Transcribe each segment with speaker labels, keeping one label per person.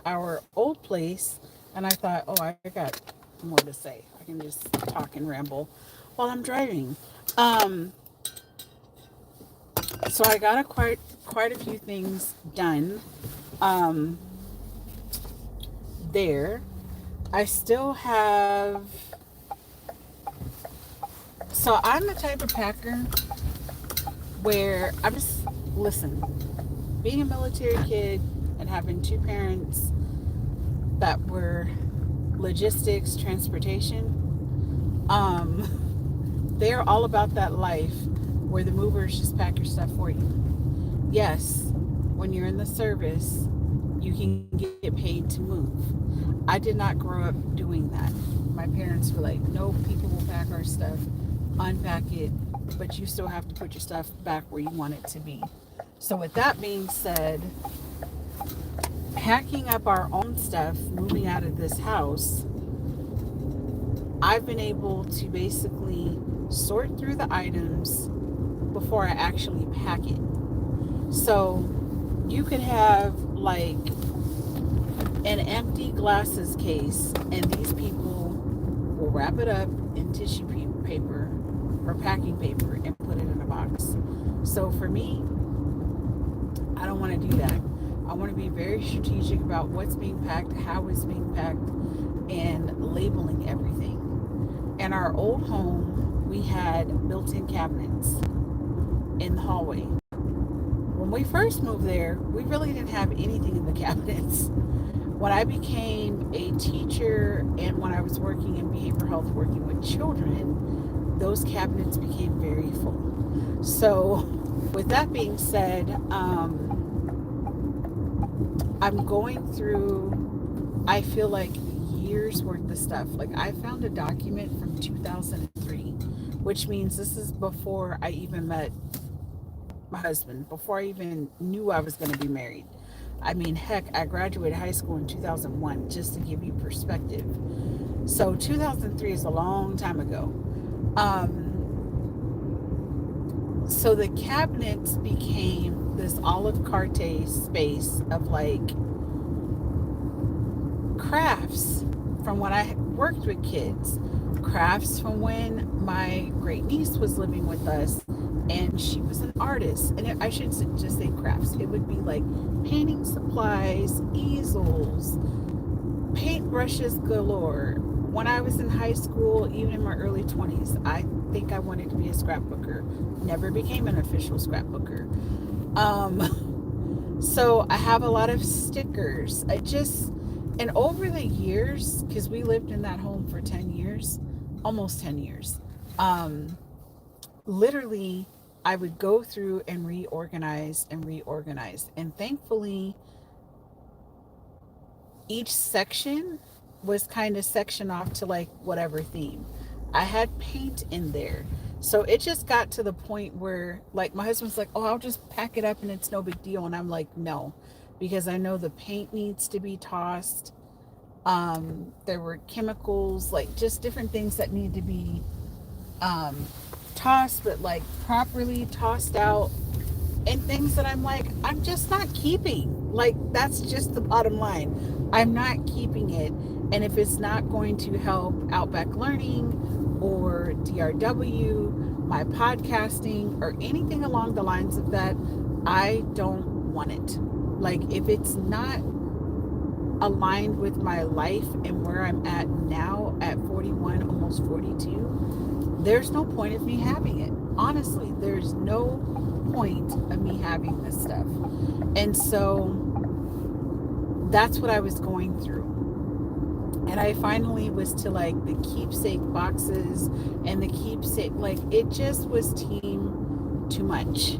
Speaker 1: our old place, and I thought, oh, I got more to say. I can just talk and ramble while I'm driving. Um, so I got quite a few things done um, there. I still have. So I'm the type of packer where I'm just listen. Being a military kid and having two parents that were logistics, transportation, they're all about that life where the movers just pack your stuff for you. Yes, when you're in the service, you can get paid to move. I did not grow up doing that. My parents were like, no, people will pack our stuff, unpack it, but you still have to put your stuff back where you want it to be. So, with that being said, packing up our own stuff, moving out of this house, I've been able to basically sort through the items before I actually pack it. So you could have like an empty glasses case, and these people will wrap it up in tissue paper or packing paper and put it in a box. So for me, I don't want to do that. I want to be very strategic about what's being packed, how it's being packed, and labeling everything. In our old home, we had built in cabinets in the hallway. When we first moved there, we really didn't have anything in the cabinets. When I became a teacher and when I was working in behavioral health, working with children, those cabinets became very full. So, with that being said, I'm going through, I feel like, years worth of stuff. Like, I found a document from 2003, which means this is before I even met my husband, before I even knew I was going to be married. I mean, heck, I graduated high school in 2001, just to give you perspective. So 2003 is a long time ago. So the cabinets became this Olive Carte space of like crafts from when I worked with kids, crafts from when my great niece was living with us and she was an artist. And I should just say crafts. It would be like painting supplies, easels, paintbrushes galore. When I was in high school, even in my early 20s, I think I wanted to be a scrapbooker. Never became an official scrapbooker. So I have a lot of stickers. And over the years, because we lived in that home for 10 years, almost 10 years, literally, I would go through and reorganize and reorganize. And thankfully, each section was kind of sectioned off to like whatever theme. I had paint in there. So it just got to the point where like my husband's like, "Oh, I'll just pack it up and it's no big deal." And I'm like, "No." Because I know the paint needs to be tossed. There were chemicals, like just different things that need to be um tossed, but like properly tossed out, and things that I'm like, I'm just not keeping. Like, that's just the bottom line. I'm not keeping it. And if it's not going to help Outback Learning or DRW, my podcasting, or anything along the lines of that, I don't want it. Like, if it's not aligned with my life and where I'm at now at 41, almost 42, there's no point of me having it. Honestly, there's no point of me having this stuff. And so that's what I was going through. And I finally was to like the keepsake boxes and the keepsake, like it just was too much.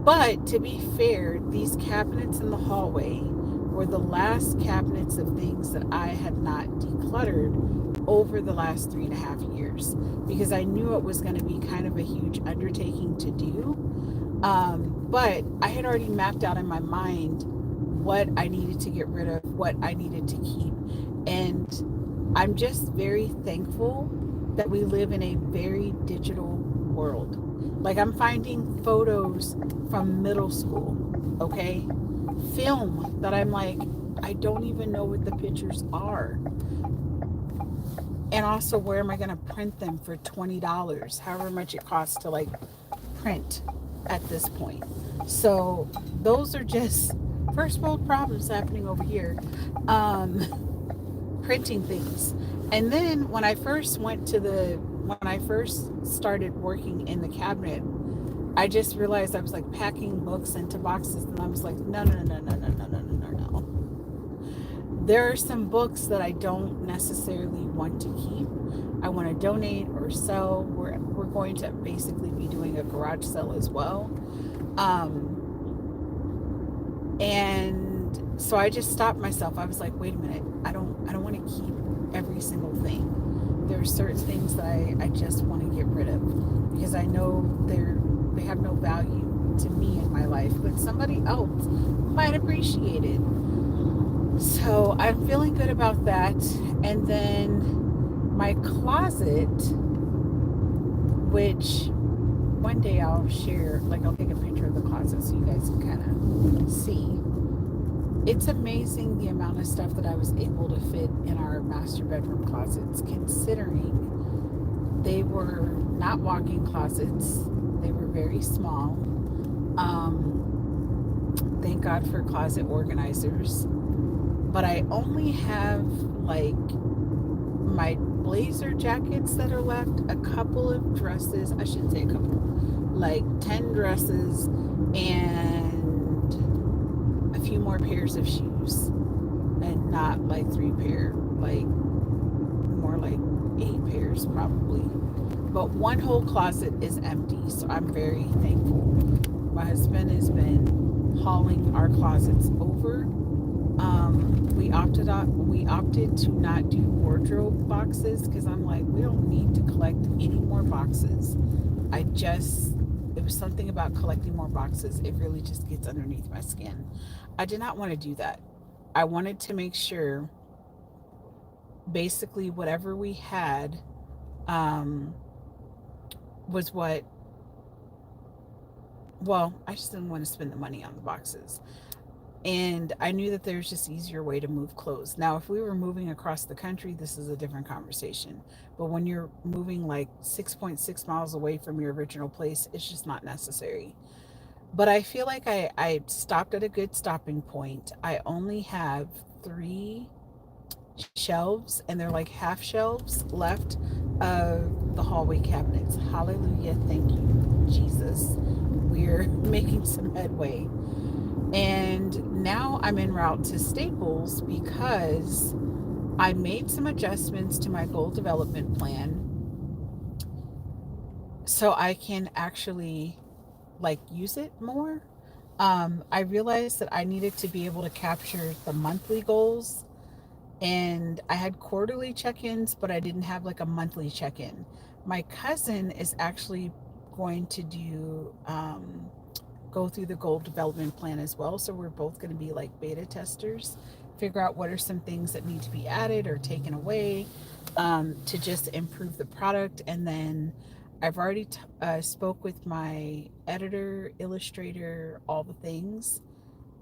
Speaker 1: But to be fair, these cabinets in the hallway were the last cabinets of things that I had not decluttered over the last 3.5 years, because I knew it was going to be kind of a huge undertaking to do. But I had already mapped out in my mind what I needed to get rid of, what I needed to keep. And I'm just very thankful that we live in a very digital world. Like, I'm finding photos from middle school, okay? film that I'm like, I don't even know what the pictures are. And also, where am I going to print them for $20, however much it costs to like print at this point? So those are just first world problems happening over here. Printing things. And then when I first started working in the cabinet, I just realized I was like packing books into boxes, and I was like, no, no, no, no, no, no, no, no, no, no. There are some books that I don't necessarily want to keep. I want to donate or sell. We're going to basically be doing a garage sale as well. And so I just stopped myself. I was like, wait a minute. I don't want to keep every single thing. There are certain things that I just want to get rid of because I know they have no value to me in my life, but somebody else might appreciate it. So I'm feeling good about that. And then my closet, which one day I'll share, like I'll take a picture of the closet so you guys can kind of see. It's amazing the amount of stuff that I was able to fit in our master bedroom closets, considering they were not walk-in closets. They were very small. Thank God for closet organizers. But I only have like my blazer jackets that are left, a couple of dresses, I shouldn't say a couple, like 10 dresses, and a few more pairs of shoes. And not like 3 pair, like more like 8 pairs probably. But one whole closet is empty, so I'm very thankful. My husband has been hauling our closets over. We opted to not do wardrobe boxes because I'm like, we don't need to collect any more boxes. It was something about collecting more boxes. It really just gets underneath my skin. I did not want to do that. I wanted to make sure basically whatever we had um, was what, well, I just didn't want to spend the money on the boxes. And I knew that there's just easier way to move clothes. Now, if we were moving across the country, this is a different conversation. But when you're moving like 6.6 miles away from your original place, it's just not necessary. But I feel like I stopped at a good stopping point. I only have 3 shelves, and they're like half shelves left of the hallway cabinets. Hallelujah. Thank you, Jesus. We're making some headway. And now I'm en route to Staples because I made some adjustments to my goal development plan so I can actually like use it more. I realized that I needed to be able to capture the monthly goals, and I had quarterly check-ins, but I didn't have like a monthly check-in. My cousin is actually going to go through the goal development plan as well. So we're both going to be like beta testers, figure out what are some things that need to be added or taken away to just improve the product. And then I've already spoke with my editor, illustrator, all the things.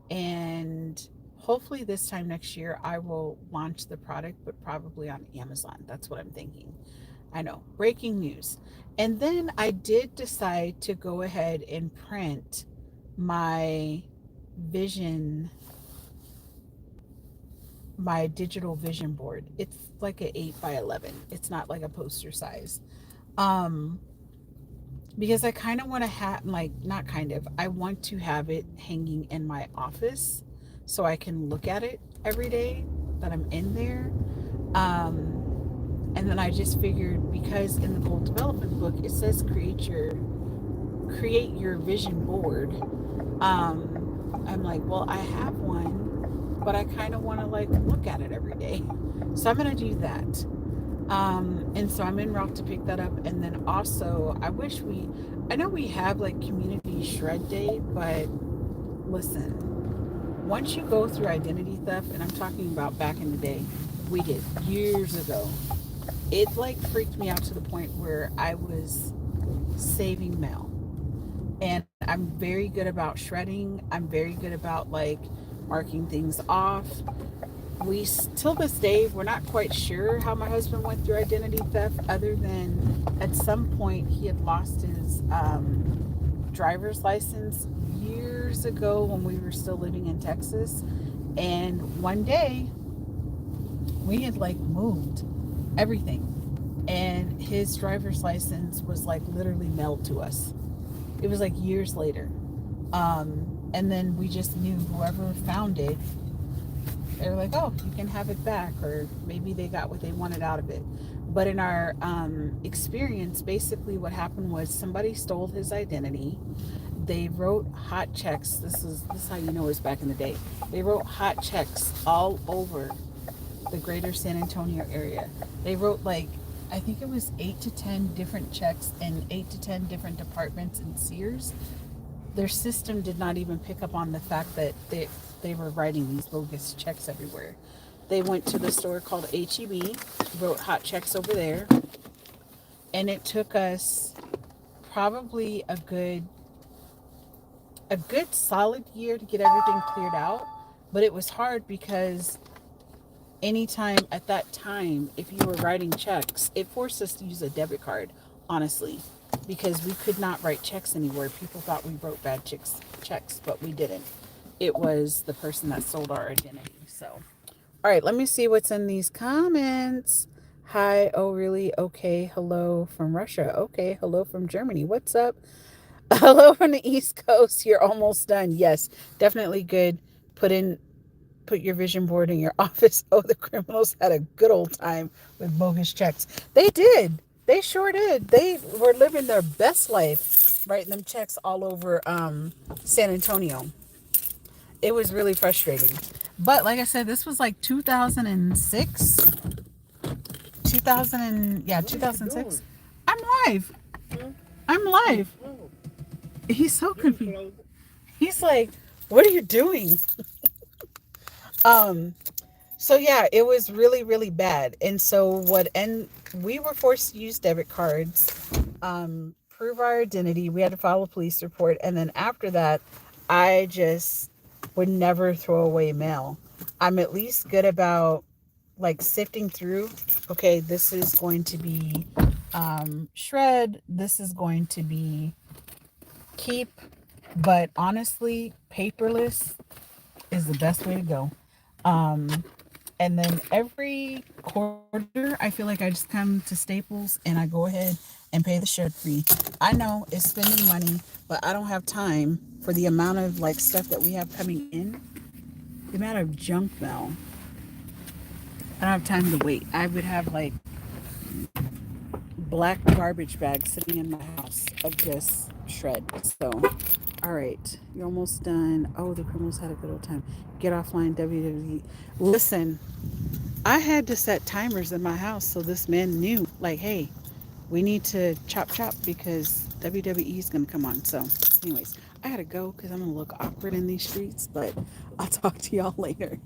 Speaker 1: And hopefully this time next year, I will launch the product, but probably on Amazon. That's what I'm thinking. I know, breaking news. And then I did decide to go ahead and print my vision, my digital vision board. It's like an 8 by 11. It's not like a poster size. Um, because I kind of want to have, like, not kind of, I want to have it hanging in my office so I can look at it every day that I'm in there. And then I just figured, because in the goal development book it says create your vision board. I'm like, well, I have one, but I kind of want to like look at it every day, so I'm gonna do that. And so I'm en route to pick that up. And then also, I know we have like community shred day, but listen, once you go through identity theft, and I'm talking about back in the day, we did years ago, it like freaked me out to the point where I was saving mail. And I'm very good about shredding. I'm very good about like marking things off. We till this day we're not quite sure how my husband went through identity theft, other than at some point he had lost his driver's license years ago when we were still living in Texas. And one day we had like moved everything, and his driver's license was like literally mailed to us. It was like years later. And then we just knew whoever found it, they were like, oh, you can have it back, or maybe they got what they wanted out of it. But in our experience, basically what happened was somebody stole his identity. They wrote hot checks. This is how you know it was back in the day. They wrote hot checks all over the greater San Antonio area. They wrote like, I think it was 8 to 10 different checks in 8 to 10 different departments in Sears. Their system did not even pick up on the fact that they were writing these bogus checks everywhere. They went to the store called HEB, wrote hot checks over there, and it took us probably a good solid year to get everything cleared out. But it was hard because anytime at that time, if you were writing checks, it forced us to use a debit card, honestly, because we could not write checks anywhere. People thought we wrote bad checks, but we didn't. It was the person that sold our identity. So, all right, let me see what's in these comments. Hi, oh really? Okay, hello from Russia. Okay, hello from Germany. What's up? Hello from the East Coast. You're almost done. Yes, definitely good. Put your vision board in your office. Oh, the criminals had a good old time with bogus checks. They did. They sure did. They were living their best life writing them checks all over San Antonio. It was really frustrating. But like I said, this was like 2006. 2006. I'm live. I'm live. He's so confused. He's like, what are you doing? Um, so yeah, it was really, really bad. And so we were forced to use debit cards, prove our identity. We had to file a police report. And then after that, I just would never throw away mail. I'm at least good about like sifting through. Okay, this is going to be shred. This is going to be keep. But honestly, paperless is the best way to go. Um, and then every quarter, I feel like I just come to Staples and I go ahead and pay the shred fee. I know it's spending money, but I don't have time for the amount of like stuff that we have coming in. The amount of junk mail. I don't have time to wait. I would have like black garbage bags sitting in my house of just shred. So, all right, you're almost done. Oh, the criminals had a good old time. Get offline, WWE. Listen, I had to set timers in my house so this man knew, like, hey, we need to chop chop because WWE is going to come on. So, anyways, I got to go because I'm going to look awkward in these streets, but I'll talk to y'all later.